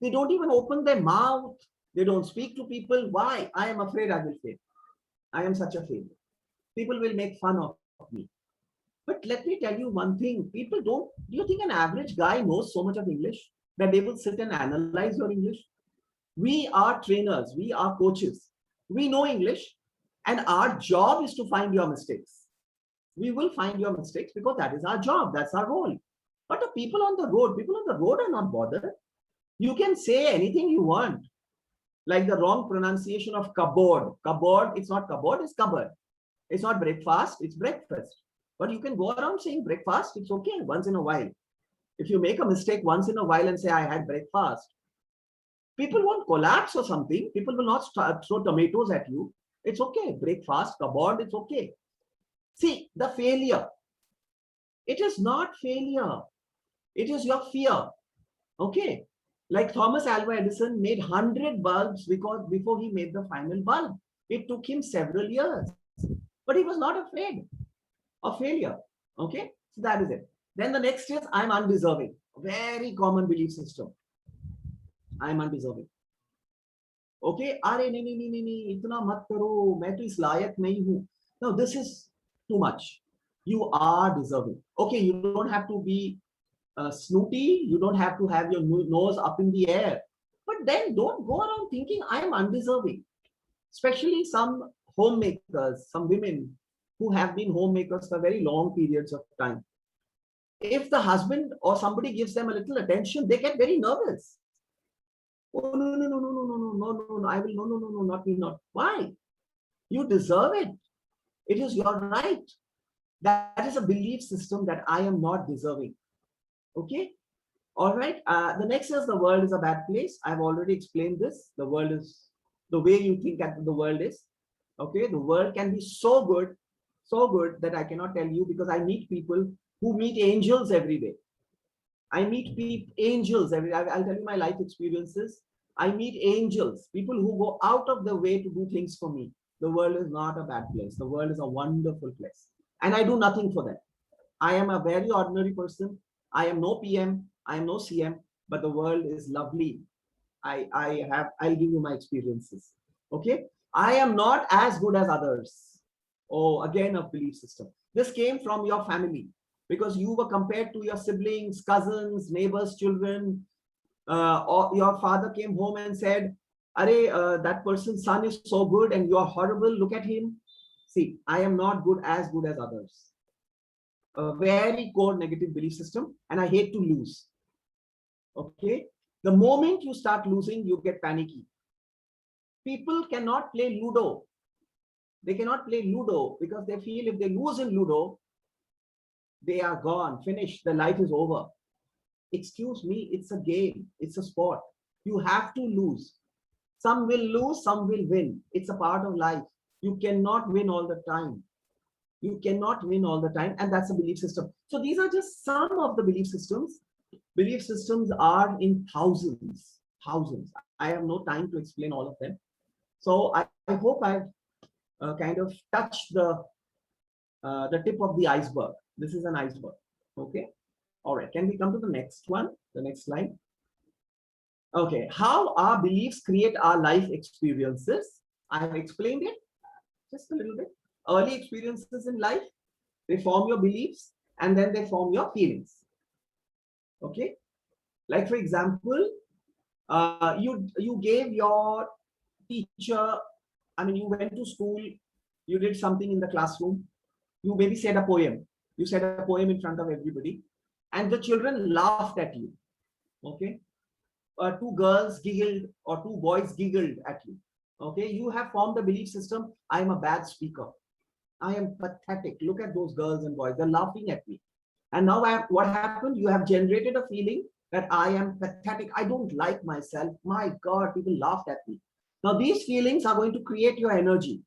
They don't even open their mouth. They don't speak to people. Why? I am afraid I will fail. I am such a failure. People will make fun of me. But let me tell you one thing. People don't, do you think an average guy knows so much of English that they will sit and analyze your English? We are trainers. We are coaches. We know English and our job is to find your mistakes. We will find your mistakes because that is our job. That's our role. But the people on the road are not bothered. You can say anything you want, like the wrong pronunciation of cupboard. Cupboard, it's not cupboard, it's cupboard. It's not breakfast, it's breakfast. But you can go around saying breakfast, it's okay once in a while. If you make a mistake once in a while and say, I had breakfast, people won't collapse or something. People will not throw tomatoes at you. It's okay. Breakfast, cupboard, it's okay. See, the failure. It is not failure. It is your fear. Okay. Like Thomas Alva Edison made 100 bulbs because before he made the final bulb. It took him several years. But he was not afraid of failure. Okay. So that is it. Then the next is I'm undeserving. Very common belief system. I'm undeserving. Okay, अरे नहीं इतना मत करो, मैं तो इस लायक नहीं हूँ. No, this is too much. You are deserving. Okay, you don't have to be snooty. You don't have to have your nose up in the air. But then don't go around thinking I am undeserving. Especially some homemakers, some women who have been homemakers for very long periods of time. If the husband or somebody gives them a little attention, they get very nervous. Oh, no, I will, no, not me, not. Why? You deserve it. It is your right. That is a belief system that I am not deserving. Okay? All right. The next is the world is a bad place. I've already explained this. The world is the way you think that the world is. Okay? The world can be so good that I cannot tell you because I meet people who meet angels every day. I meet people, angels. I'll tell you my life experiences. I meet angels, people who go out of their way to do things for me. The world is not a bad place. The world is a wonderful place. And I do nothing for them. I am a very ordinary person. I am no PM. I am no CM, but the world is lovely. I'll give you my experiences. Okay. I am not as good as others. Oh, again, a belief system. This came from your family because you were compared to your siblings, cousins, neighbors, children, or your father came home and said, Are, that person's son is so good and you are horrible. Look at him. See, I am not good as others. A very core negative belief system, and I hate to lose. Okay. The moment you start losing, you get panicky. People cannot play Ludo. They cannot play Ludo because they feel if they lose in Ludo, they are gone, finished, their life is over. Excuse me, it's a game, it's a sport. You have to lose. Some will lose, some will win. It's a part of life. You cannot win all the time. You cannot win all the time, and that's a belief system. So these are just some of the belief systems. Belief systems are in thousands, thousands. I have no time to explain all of them. So I hope I've kind of touched the tip of the iceberg. This is an iceberg. Okay. All right. Can we come to the next one? The next slide. Okay. How our beliefs create our life experiences. I have explained it just a little bit. Early experiences in life, they form your beliefs and then they form your feelings. Okay. Like for example, you gave your teacher, I mean, you went to school, you did something in the classroom, you maybe said a poem. You said a poem in front of everybody, and the children laughed at you. Okay. Two girls giggled or two boys giggled at you. Okay. You have formed a belief system. I am a bad speaker. I am pathetic. Look at those girls and boys. They're laughing at me. And now what happened? You have generated a feeling that I am pathetic. I don't like myself. My God, people laughed at me. Now these feelings are going to create your energy.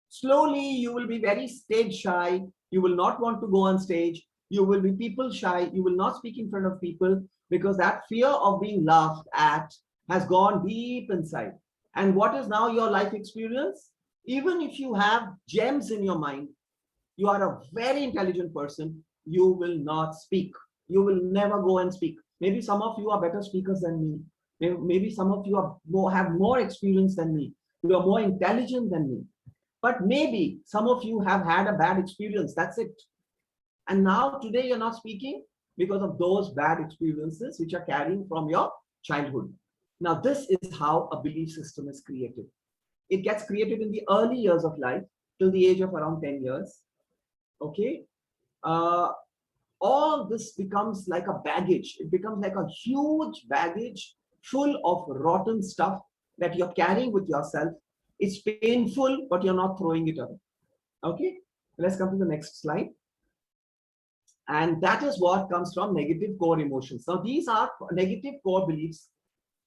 Slowly, you will be very stage shy. You will not want to go on stage. You will be people shy. You will not speak in front of people because that fear of being laughed at has gone deep inside. And what is now your life experience? Even if you have gems in your mind, you are a very intelligent person, you will not speak. You will never go and speak. Maybe some of you are better speakers than me. Maybe some of you have more experience than me. You are more intelligent than me. But maybe some of you have had a bad experience. That's it. And now today you're not speaking because of those bad experiences which are carrying from your childhood. Now, this is how a belief system is created. It gets created in the early years of life till the age of around 10 years. Okay. All this becomes like a baggage. It becomes like a huge baggage full of rotten stuff that you're carrying with yourself. It's painful, but you're not throwing it away. Okay. Let's come to the next slide. And that is what comes from negative core emotions. Now, these are negative core beliefs,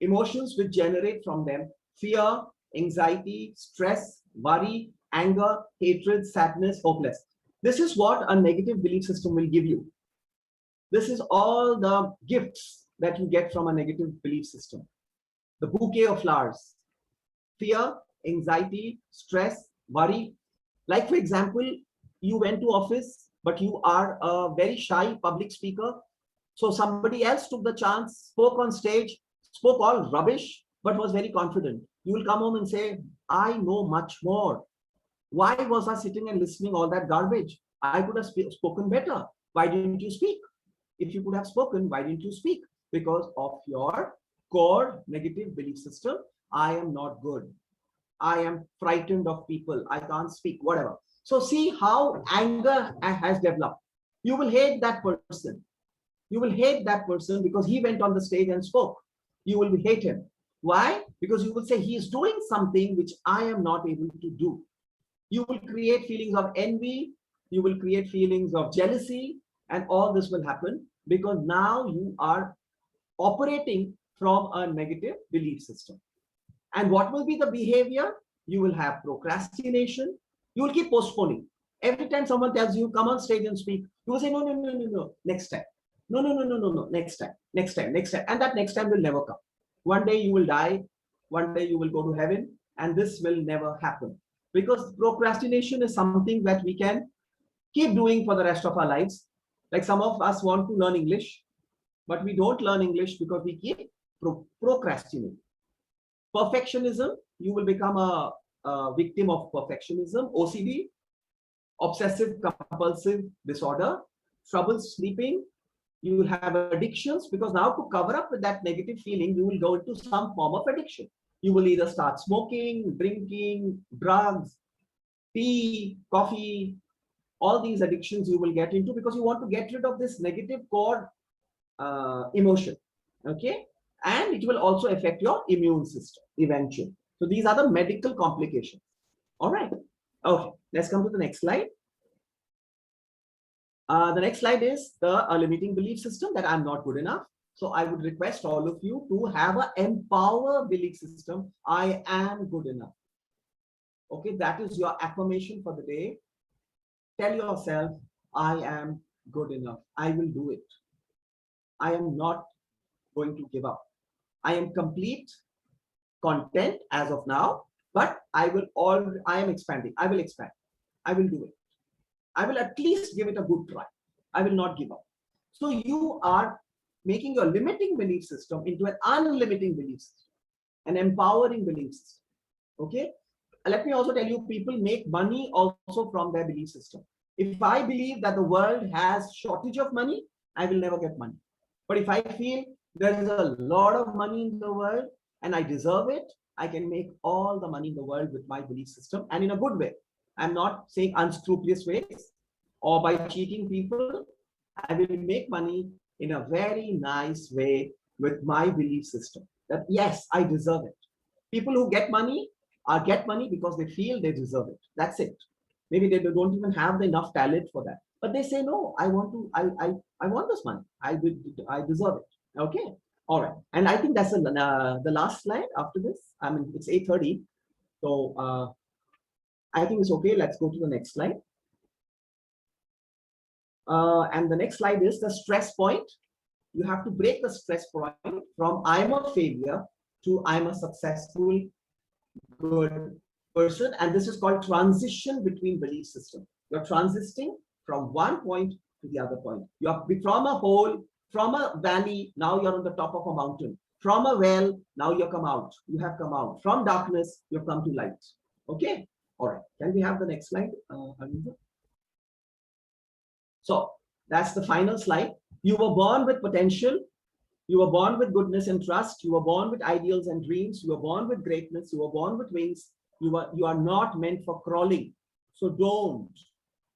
emotions which generate from them fear, anxiety, stress, worry, anger, hatred, sadness, hopeless. This is what a negative belief system will give you. This is all the gifts that you get from a negative belief system. The bouquet of flowers: fear, anxiety, stress, worry. Like for example, you went to office, but you are a very shy public speaker. So somebody else took the chance, spoke on stage, spoke all rubbish, but was very confident. You will come home and say, I know much more. Why was I sitting and listening all that garbage? I could have spoken better. Why didn't you speak? If you could have spoken, why didn't you speak? Because of your core negative belief system. I am not good. I am frightened of people. I can't speak, whatever. So see how anger has developed. You will hate that person. You will hate that person because he went on the stage and spoke. You will hate him. Why? Because you will say he is doing something which I am not able to do. You will create feelings of envy. You will create feelings of jealousy, and all this will happen because now you are operating from a negative belief system. And what will be the behavior? You will have procrastination. You will keep postponing. Every time someone tells you, come on stage and speak, you will say, no, next time. No, no, no, no, no, no. Next time, next time, next time. And that next time will never come. One day you will die, one day you will go to heaven, and this will never happen. Because procrastination is something that we can keep doing for the rest of our lives. Like some of us want to learn English, but we don't learn English because we keep procrastinating. Perfectionism, you will become a victim of perfectionism. OCD, obsessive compulsive disorder. Trouble sleeping, you will have addictions, because now to cover up with that negative feeling, you will go into some form of addiction. You will either start smoking, drinking, drugs, tea, coffee, all these addictions you will get into because you want to get rid of this negative core emotion. Okay. And it will also affect your immune system eventually. So these are the medical complications. All right. Okay. Let's come to the next slide. The next slide is the limiting belief system that I'm not good enough. So I would request all of you to have an empower belief system. I am good enough. Okay, that is your affirmation for the day. Tell yourself, I am good enough. I will do it. I am not going to give up. I am complete, content as of now, but I am expanding. I will expand. I will do it. I will at least give it a good try. I will not give up. So you are making your limiting belief system into an unlimiting belief system, an empowering belief system. Okay. Let me also tell you, people make money also from their belief system. If I believe that the world has shortage of money, I will never get money. But if I feel there is a lot of money in the world and I deserve it, I can make all the money in the world with my belief system, and in a good way. I'm not saying unscrupulous ways or by cheating people. I will make money in a very nice way with my belief system that yes, I deserve it. People who get money get money because they feel they deserve it. That's it. Maybe they don't even have enough talent for that, but they say no. I want this money. I deserve it. Okay. All right. And I think that's the last slide after this. I mean, it's 8:30, so I think it's okay. Let's go to the next slide. And the next slide is the stress point. You have to break the stress point from I'm a failure to I'm a successful, good person. And this is called transition between belief systems. You're transiting from one point to the other point. You're from a hole, from a valley, now you're on the top of a mountain. From a well, now you come out. You have come out. From darkness, you've come to light. Okay. All right. Can we have the next slide, Anita? So that's the final slide. You were born with potential. You were born with goodness and trust. You were born with ideals and dreams. You were born with greatness. You were born with wings. You are not meant for crawling. So don't.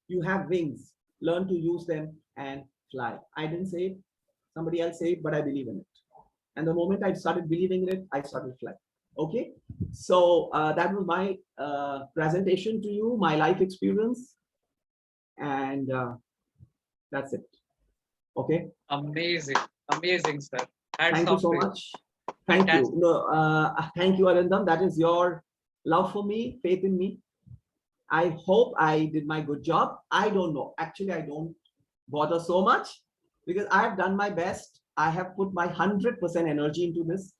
You have wings. Learn to use them and fly. I didn't say it. Somebody else said it, but I believe in it. And the moment I started believing in it, I started flying. Okay. So that was my presentation to you, my life experience. And that's it. Okay. Amazing. Amazing, sir. Thank you so much. Thank you. No, thank you, Arindam. That is your love for me, faith in me. I hope I did my good job. I don't know. Actually, I don't bother so much because I have done my best. I have put my 100% energy into this.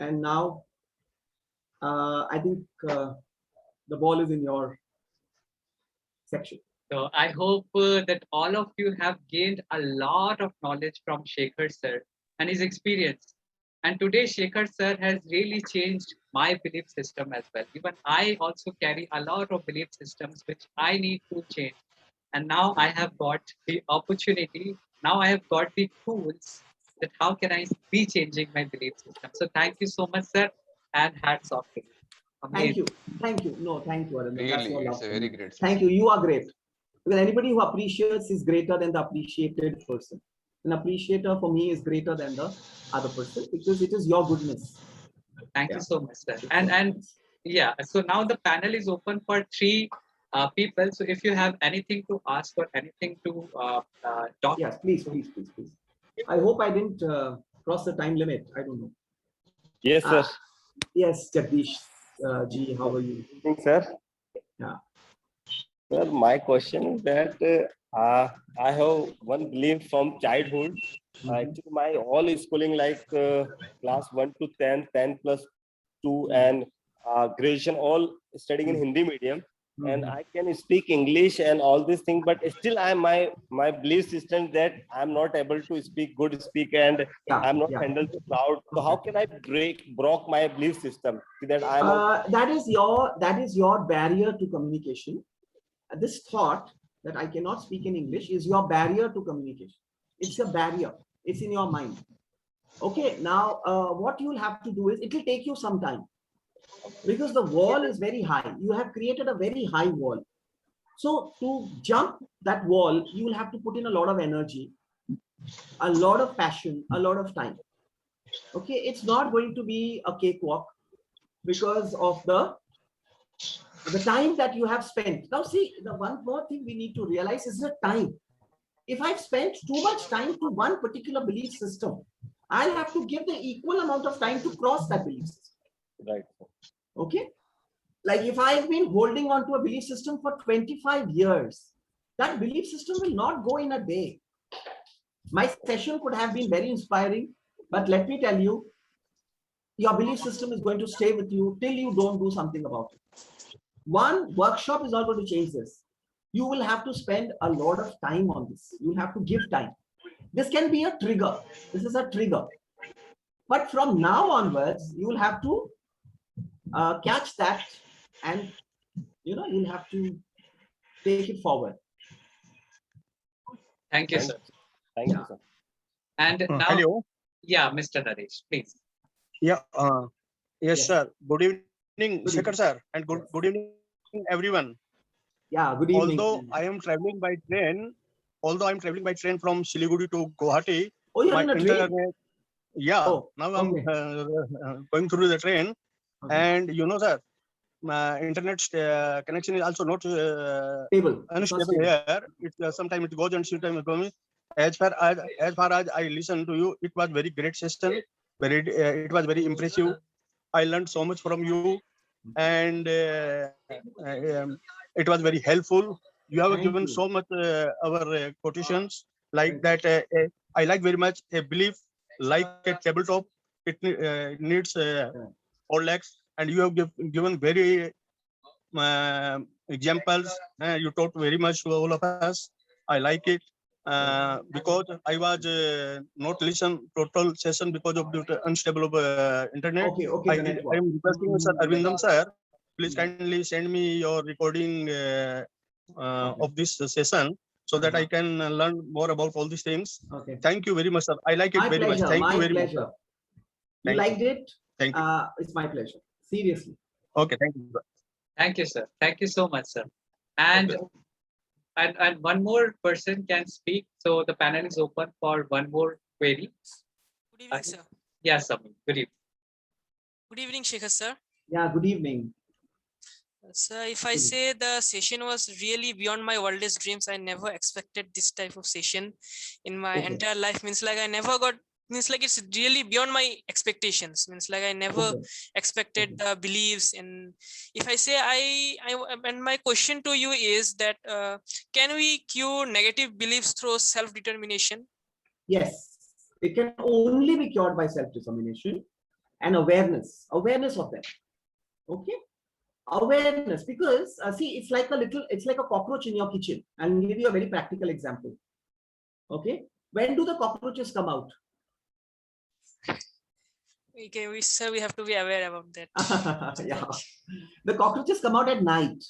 And now I think the ball is in your section. So I hope that all of you have gained a lot of knowledge from Shekhar sir and his experience. And today Shekhar sir has really changed my belief system as well. Even I also carry a lot of belief systems which I need to change. And now I have got the opportunity. Now I have got the tools that how can I be changing my belief system. So thank you so much, sir, and hats off to you. Amazing. Thank you. Thank you. No, thank you, Arindam. Really, it's a very great. Thank you. You are great. Because anybody who appreciates is greater than the appreciated person. An appreciator for me is greater than the other person because it is your goodness. Thank you so much, sir. And yeah, so now the panel is open for 3 people. So if you have anything to ask or anything to talk. Yes, please. I hope I didn't cross the time limit. I don't know. Yes, sir. Yes, Jagdish ji, how are you? Good evening, sir. Yeah. Sir, my question is that I have one belief from childhood. Actually, my all is schooling like class 1 to 10, 10 plus 2, and graduation all studying in Hindi medium. And I can speak English and all these things, but still my belief system that I'm not able to speak good speak, and Yeah, I'm not yeah. handle the crowd. So how can I broke my belief system that I'm That is your barrier to communication. This thought that I cannot speak in English is your barrier to communication. It's a barrier. It's in your mind. Okay. Now, what you'll have to do is it will take you some time because the wall is very high. You have created a very high wall. So to jump that wall, you will have to put in a lot of energy, a lot of passion, a lot of time. Okay. It's not going to be a cakewalk because of the time that you have spent. Now, see, the one more thing we need to realize is the time. If I've spent too much time to one particular belief system, I'll have to give the equal amount of time to cross that belief system. right? Okay. Like if I've been holding on to a belief system for 25 years, that belief system will not go in a day. My session could have been very inspiring, but let me tell you, your belief system is going to stay with you till you don't do something about it. One workshop is not going to change this. You will have to spend a lot of time on this. You'll have to give time. This can be a trigger. This is a trigger. But from now onwards, you will have to catch that, and you'll have to take it forward. Thank you, sir. Thank you, sir. And now, hello. yeah, Mr. Naresh, please. Yeah. Yes, Yes. sir. Good evening, Good Shekhar evening. sir, and good, Yes. good evening, everyone. Yeah, good evening. Although I am traveling by train, from Siliguri to Guwahati, Oh, you're my in a train? internet, yeah, Oh, now I'm okay. going through the train, Okay. and sir, my internet connection is also not Stable. It's not unstable stable. here. It sometimes it goes and sometimes it goes. As far as I listen to you, it was very great session. It was very impressive. I learned so much from you, and it was very helpful. You have Thank given you. so much our quotations like Thank that. I like very much a belief like a tabletop. It needs all legs, and you have given very examples. You taught very much to all of us. I like it. Because I was not listen total session because of the unstable internet. Okay, okay, the network. I am requesting Sir Arvindam sir, please kindly send me your recording Okay. of this session so that I can learn more about all these things. Okay. Thank you very much, sir. I like it My very much. pleasure. Thank My you very much. pleasure. Sir. You Thank you. liked it? Thank you. It's my pleasure. Seriously. Okay, thank you. Thank you, sir. Thank you so much, sir. And and one more person can speak. So the panel is open for one more query. Good evening, sir. Yes, Samir. Good evening. Good evening, Shekhar sir. Yeah, good evening. Sir, if I say the session was really beyond my wildest dreams, I never expected this type of session in my Okay. entire life. Means like I never got, means like it's really beyond my expectations. Means like I never Okay. expected the beliefs. And if I say and my question to you is that can we cure negative beliefs through self-determination? Yes, it can only be cured by self-determination and awareness of them. Okay, awareness, because see, it's like a cockroach in your kitchen. I'll give you a very practical example. Okay, when do the cockroaches come out? Okay, we have to be aware about that. Yeah, the cockroaches come out at night.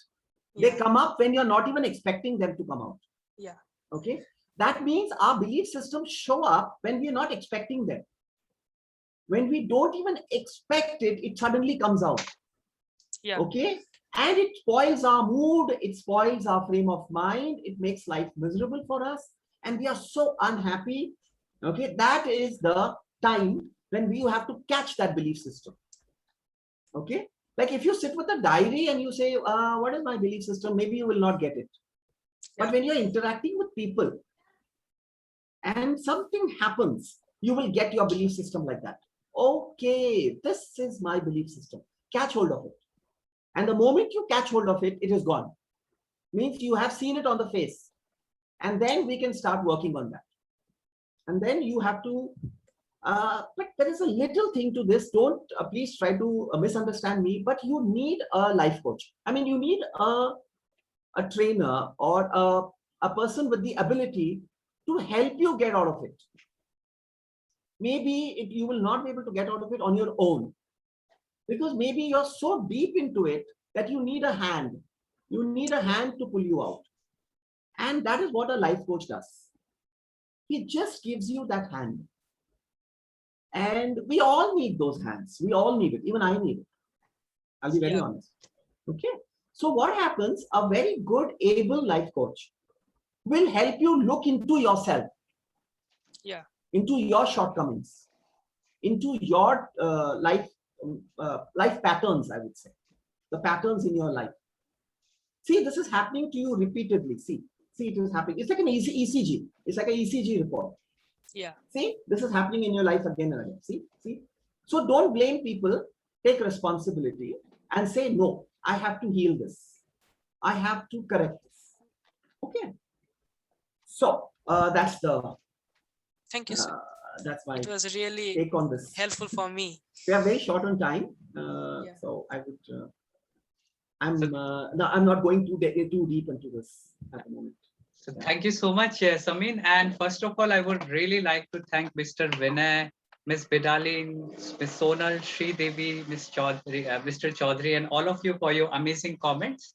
They Yeah. come up when you're not even expecting them to come out. Yeah. Okay, that means our belief systems show up when we're not expecting them. When we don't even expect it, it suddenly comes out. Yeah. Okay, and it spoils our mood, it spoils our frame of mind, it makes life miserable for us, and we are so unhappy. Okay, that is the time when you have to catch that belief system. Okay, like if you sit with a diary and you say, what is my belief system, maybe you will not get it. But when you're interacting with people and something happens, you will get your belief system like that. Okay, this is my belief system. Catch hold of it. And the moment you catch hold of it, it is gone. Means you have seen it on the face. And then we can start working on that. And then you have to, but there is a little thing to this. Don't please try to misunderstand me, but you need a life coach. I mean, you need a trainer or a person with the ability to help you get out of it. Maybe you will not be able to get out of it on your own, because maybe you're so deep into it that you need a hand. You need a hand to pull you out. And that is what a life coach does. He just gives you that hand. And we all need those hands. We all need it. Even I need it. I'll be very honest. Okay. So what happens? A very good, able life coach will help you look into yourself. Yeah. Into your shortcomings, into your life patterns, I would say. The patterns in your life. See, this is happening to you repeatedly. See, it is happening. It's like an ECG. It's like an ECG report. Yeah. See, this is happening in your life again and again. See. So don't blame people. Take responsibility and say, no, I have to heal this. I have to correct this. Okay. So that's the. Thank you, sir. That's my It was really take on this. helpful for me. We are very short on time, so I would. I'm not going too deep into this at the moment. So thank you so much, Samin. And first of all, I would really like to thank Mr. Vinay, Ms. Bidalin, Ms. Sonal, Sri Devi, Ms. Chaudhary, Mr. Chaudhary, and all of you for your amazing comments.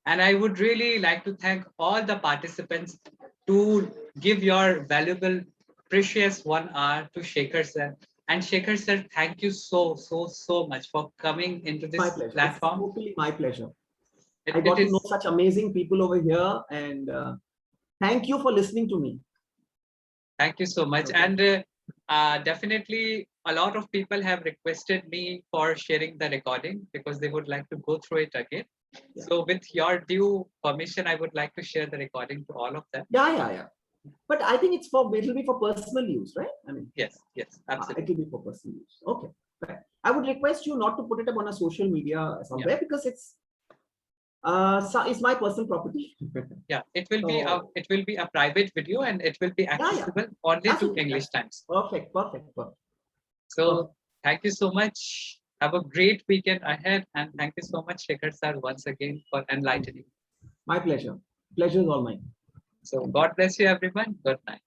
And I would really like to thank all the participants to give your valuable, precious 1 hour to Shekhar sir. And Shekhar sir, thank you so much for coming into this platform. It's totally my pleasure. I got to know such amazing people over here, and thank you for listening to me. Thank you so much. Okay. And definitely a lot of people have requested me for sharing the recording because they would like to go through it again. Yeah. So with your due permission, I would like to share the recording to all of them. Yeah. But I think it'll be for personal use, right? I mean, yes, absolutely. It will be for personal use. Okay. Right. I would request you not to put it up on a social media somewhere, because it's my personal property. Yeah, it will be a private video, and it will be accessible only to English Times. Perfect. So thank you so much. Have a great weekend ahead, and thank you so much, Shekhar sir, once again for enlightening. My pleasure. Pleasure is all mine. So God bless you, everyone. Good night.